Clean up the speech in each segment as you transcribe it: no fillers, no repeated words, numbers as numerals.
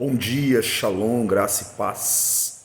Bom dia, shalom, graça e paz.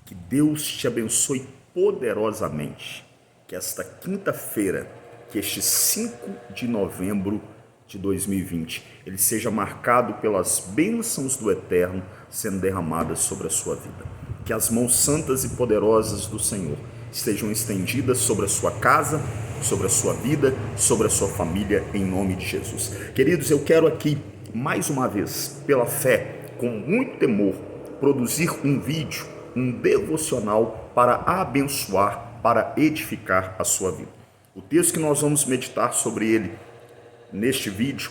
Que Deus te abençoe poderosamente. Que esta quinta-feira, que este 5 de novembro de 2020, ele seja marcado pelas bênçãos do Eterno sendo derramadas sobre a sua vida. Que as mãos santas e poderosas do Senhor estejam estendidas sobre a sua casa, sobre a sua vida, sobre a sua família, em nome de Jesus. Queridos, eu quero aqui, mais uma vez, pela fé, com muito temor, produzir um vídeo, um devocional para abençoar, para edificar a sua vida. O texto que nós vamos meditar sobre ele neste vídeo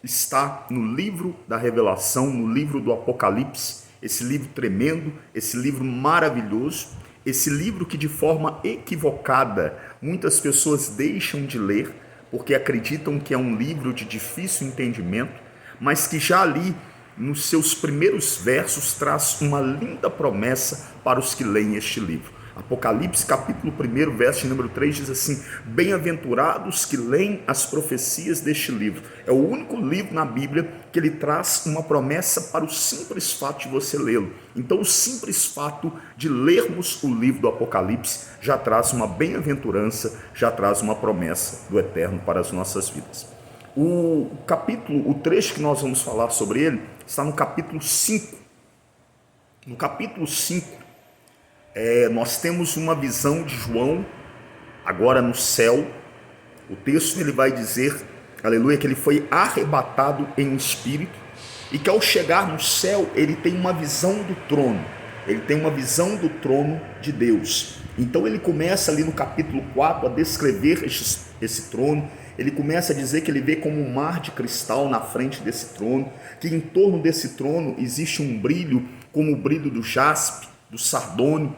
está no livro da Revelação, no livro do Apocalipse, esse livro tremendo, esse livro maravilhoso, esse livro que de forma equivocada muitas pessoas deixam de ler porque acreditam que é um livro de difícil entendimento, mas que já ali nos seus primeiros versos traz uma linda promessa para os que leem este livro. Apocalipse capítulo 1, verso número 3 diz assim: bem-aventurados que leem as profecias deste livro. É o único livro na Bíblia que ele traz uma promessa para o simples fato de você lê-lo. Então o simples fato de lermos o livro do Apocalipse já traz uma bem-aventurança, já traz uma promessa do Eterno para as nossas vidas. O trecho que nós vamos falar sobre ele está no capítulo 5. No capítulo 5, nós temos uma visão de João, agora no céu. O texto ele vai dizer, aleluia, que ele foi arrebatado em espírito e que ao chegar no céu ele tem uma visão do trono. Ele tem uma visão do trono de Deus. Então ele começa ali no capítulo 4 a descrever esse trono. Ele começa a dizer que ele vê como um mar de cristal na frente desse trono, que em torno desse trono existe um brilho como o brilho do jaspe, do sardônio,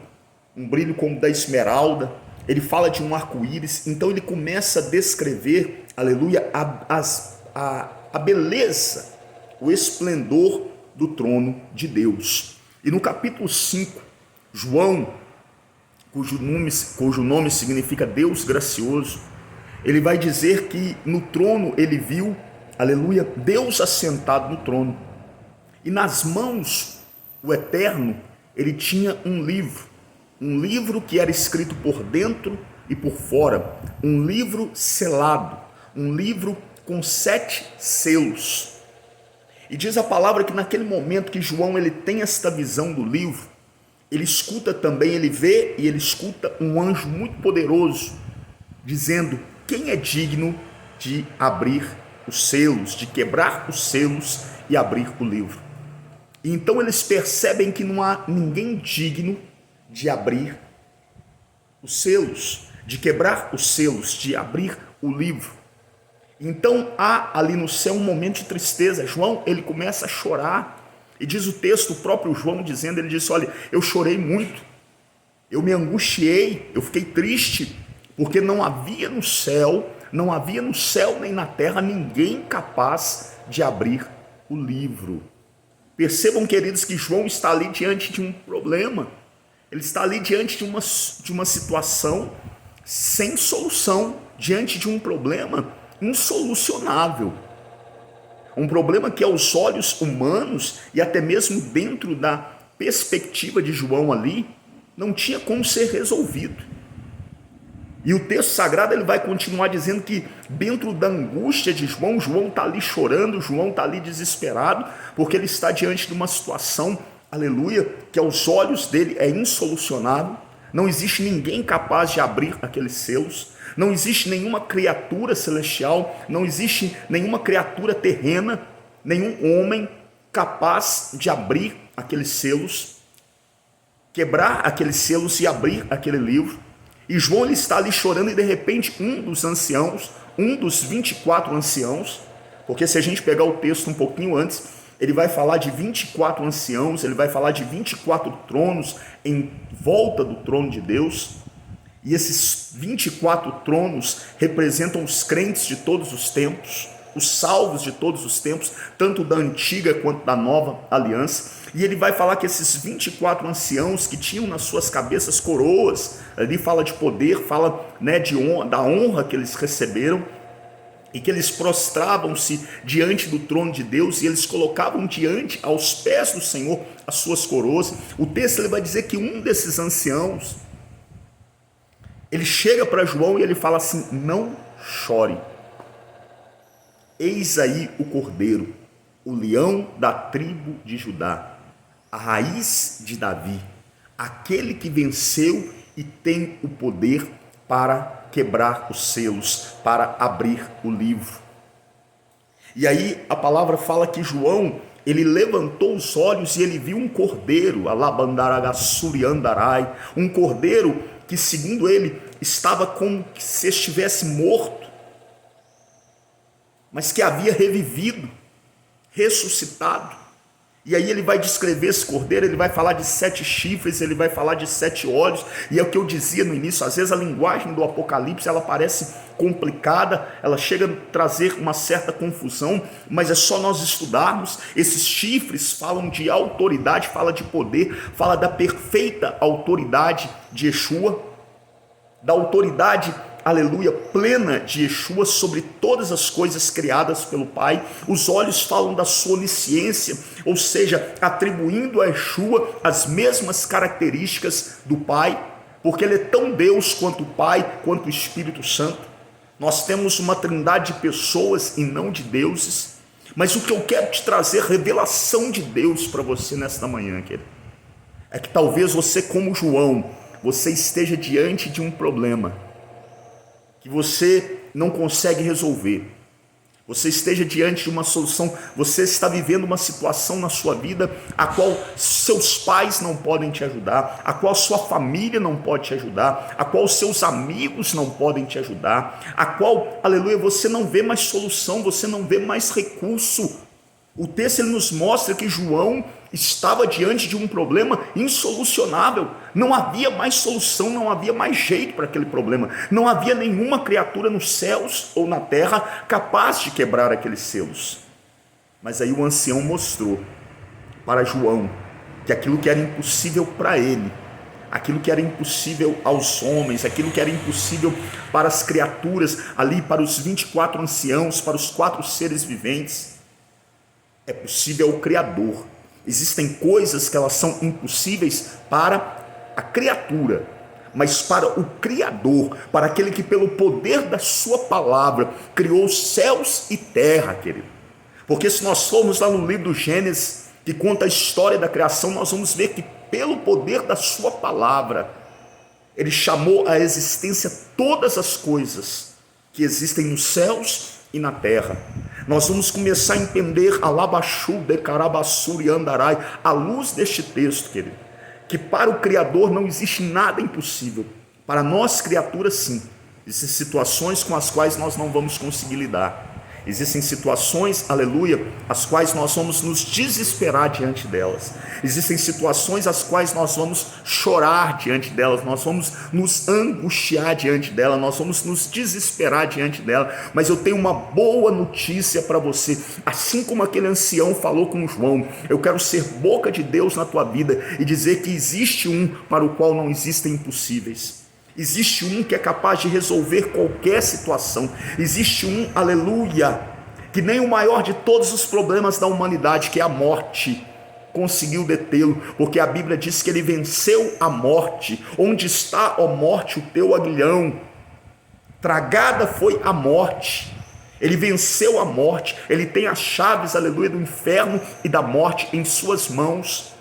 um brilho como da esmeralda. Ele fala de um arco-íris. Então ele começa a descrever, aleluia, a beleza, o esplendor do trono de Deus. E no capítulo 5, João, cujo nome significa Deus gracioso, ele vai dizer que no trono ele viu, aleluia, Deus assentado no trono. E nas mãos, o Eterno, ele tinha um livro que era escrito por dentro e por fora, um livro selado, um livro com 7 selos. E diz a palavra que naquele momento que João ele tem esta visão do livro, ele escuta também, ele vê e ele escuta um anjo muito poderoso, dizendo: quem é digno de abrir os selos, de quebrar os selos e abrir o livro? E então eles percebem que não há ninguém digno de abrir os selos, de quebrar os selos, de abrir o livro. Então há ali no céu um momento de tristeza. João, ele começa a chorar. E diz o texto, o próprio João dizendo, ele disse: olha, eu chorei muito, eu me angustiei, eu fiquei triste, porque não havia no céu nem na terra ninguém capaz de abrir o livro. Percebam, queridos, que João está ali diante de um problema. Ele está ali diante de uma situação sem solução, diante de um problema insolucionável. Um problema que aos olhos humanos e até mesmo dentro da perspectiva de João ali, não tinha como ser resolvido. E o texto sagrado ele vai continuar dizendo que dentro da angústia de João, João está ali chorando, João está ali desesperado, porque ele está diante de uma situação, aleluia, que aos olhos dele é insolucionável. Não existe ninguém capaz de abrir aqueles selos, não existe nenhuma criatura celestial, não existe nenhuma criatura terrena, nenhum homem capaz de abrir aqueles selos, quebrar aqueles selos e abrir aquele livro. E João ele está ali chorando e de repente um dos anciãos, um dos 24 anciãos, porque se a gente pegar o texto um pouquinho antes, ele vai falar de 24 anciãos, ele vai falar de 24 tronos em volta do trono de Deus. E esses 24 tronos representam os crentes de todos os tempos, os salvos de todos os tempos, tanto da antiga quanto da nova aliança. E ele vai falar que esses 24 anciãos que tinham nas suas cabeças coroas, ali fala de poder, fala, né, da honra que eles receberam. e que eles prostravam-se diante do trono de Deus e eles colocavam diante, aos pés do Senhor, as suas coroas. O texto ele vai dizer que um desses anciãos, ele chega para João e ele fala assim: não chore, eis aí o cordeiro, o leão da tribo de Judá, a raiz de Davi, aquele que venceu e tem o poder para quebrar os selos, para abrir o livro. E aí a palavra fala que João, ele levantou os olhos e ele viu um cordeiro, alabandaragassuriandarai, um cordeiro que, segundo ele, estava como se estivesse morto, mas que havia revivido, ressuscitado. E aí ele vai descrever esse cordeiro, ele vai falar de 7 chifres, ele vai falar de 7 olhos, e é o que eu dizia no início, às vezes a linguagem do Apocalipse, ela parece complicada, ela chega a trazer uma certa confusão, mas é só nós estudarmos. Esses chifres falam de autoridade, fala de poder, fala da perfeita autoridade de Yeshua, da autoridade, aleluia, plena de Yeshua sobre todas as coisas criadas pelo Pai. Os olhos falam da sua onisciência, ou seja, atribuindo a Yeshua as mesmas características do Pai, porque ele é tão Deus quanto o Pai, quanto o Espírito Santo. Nós temos uma trindade de pessoas e não de deuses, mas o que eu quero te trazer, revelação de Deus para você nesta manhã, querido, é que talvez você, como João, você esteja diante de um problema que você não consegue resolver, você esteja diante de uma solução, você está vivendo uma situação na sua vida a qual seus pais não podem te ajudar, a qual sua família não pode te ajudar, a qual seus amigos não podem te ajudar, a qual, aleluia, você não vê mais solução, você não vê mais recurso. O texto ele nos mostra que João estava diante de um problema insolucionável, não havia mais solução, não havia mais jeito para aquele problema, não havia nenhuma criatura nos céus ou na terra capaz de quebrar aqueles selos. Mas aí o ancião mostrou para João que aquilo que era impossível para ele, aquilo que era impossível aos homens, aquilo que era impossível para as criaturas ali, para os 24 anciãos, para os 4 seres viventes, é possível ao Criador. Existem coisas que elas são impossíveis para a criatura, mas para o Criador, para aquele que pelo poder da sua palavra criou céus e terra, querido. Porque se nós formos lá no livro do Gênesis, que conta a história da criação, nós vamos ver que pelo poder da sua palavra, ele chamou à existência todas as coisas que existem nos céus e na terra. Nós vamos começar a entender à luz deste texto, querido, que para o Criador não existe nada impossível. Para nós, criaturas, sim. Existem situações com as quais nós não vamos conseguir lidar. Existem situações, aleluia, as quais nós vamos nos desesperar diante delas. Existem situações as quais nós vamos chorar diante delas, nós vamos nos angustiar diante dela, nós vamos nos desesperar diante dela. Mas eu tenho uma boa notícia para você. Assim como aquele ancião falou com João, eu quero ser boca de Deus na tua vida e dizer que existe um para o qual não existem impossíveis. Existe um que é capaz de resolver qualquer situação. Existe um, aleluia, que nem o maior de todos os problemas da humanidade, que é a morte, conseguiu detê-lo, porque a Bíblia diz que ele venceu a morte. Onde está, ó morte, o teu aguilhão? Tragada foi a morte. Ele venceu a morte, ele tem as chaves, aleluia, do inferno e da morte em suas mãos.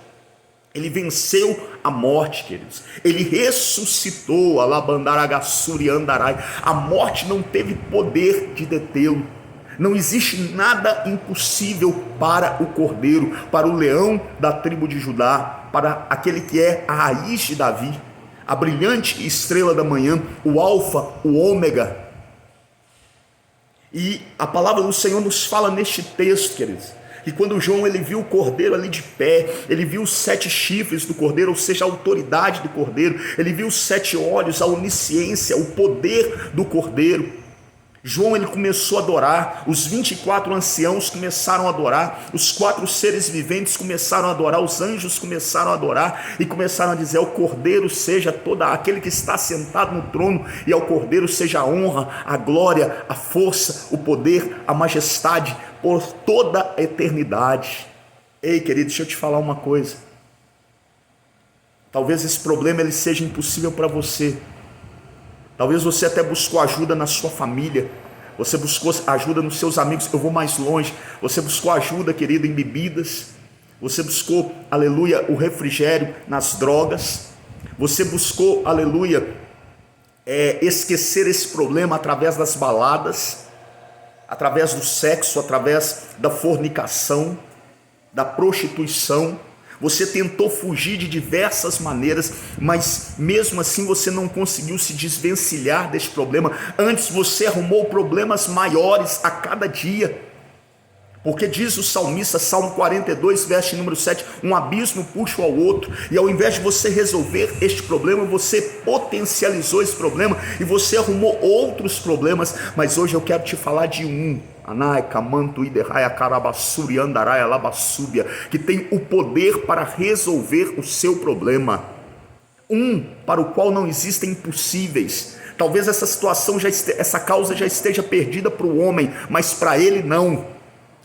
Ele venceu a morte, queridos. Ele ressuscitou, alabandaragassuriandarai. A morte não teve poder de detê-lo. Não existe nada impossível para o Cordeiro, para o leão da tribo de Judá, para aquele que é a raiz de Davi, a brilhante estrela da manhã, o alfa, o ômega. E a palavra do Senhor nos fala neste texto, queridos, que quando João ele viu o cordeiro ali de pé, ele viu os 7 chifres do cordeiro, ou seja, a autoridade do cordeiro, ele viu os 7 olhos, a onisciência, o poder do cordeiro. João, ele começou a adorar, os 24 anciãos começaram a adorar, os 4 seres viventes começaram a adorar, os anjos começaram a adorar e começaram a dizer: ao Cordeiro seja toda aquele que está sentado no trono, e ao Cordeiro seja a honra, a glória, a força, o poder, a majestade por toda a eternidade. Ei, querido, deixa eu te falar uma coisa. Talvez esse problema ele seja impossível para você. Talvez você até buscou ajuda na sua família, você buscou ajuda nos seus amigos. Eu vou mais longe, você buscou ajuda, querido, em bebidas, você buscou, aleluia, o refrigério nas drogas, você buscou, aleluia, esquecer esse problema através das baladas, através do sexo, através da fornicação, da prostituição. Você tentou fugir de diversas maneiras, mas mesmo assim você não conseguiu se desvencilhar deste problema. Antes você arrumou problemas maiores a cada dia. Porque diz o salmista, Salmo 42, verso número 7, um abismo puxa ao outro, e ao invés de você resolver este problema, você potencializou esse problema, e você arrumou outros problemas. Mas hoje eu quero te falar de um, que tem o poder para resolver o seu problema, para o qual não existem impossíveis. Talvez essa situação, essa causa já esteja perdida para o homem, mas para ele não.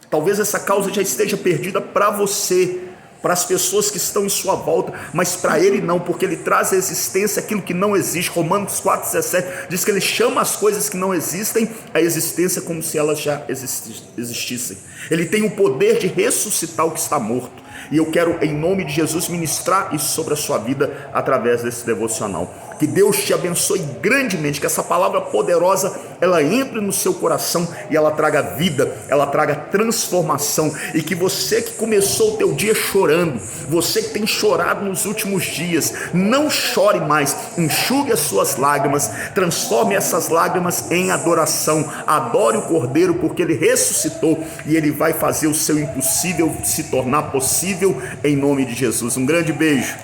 Talvez essa causa já esteja perdida para você, para as pessoas que estão em sua volta, mas para ele não, porque ele traz à existência aquilo que não existe. Romanos 4,17 diz que ele chama as coisas que não existem à existência como se elas já existissem. Ele tem o poder de ressuscitar o que está morto, e eu quero, em nome de Jesus, ministrar isso sobre a sua vida através desse devocional. Que Deus te abençoe grandemente, que essa palavra poderosa, ela entre no seu coração e ela traga vida, ela traga transformação, e que você que começou o teu dia chorando, você que tem chorado nos últimos dias, não chore mais, enxugue as suas lágrimas, transforme essas lágrimas em adoração, adore o Cordeiro, porque ele ressuscitou e ele vai fazer o seu impossível se tornar possível, em nome de Jesus. Um grande beijo.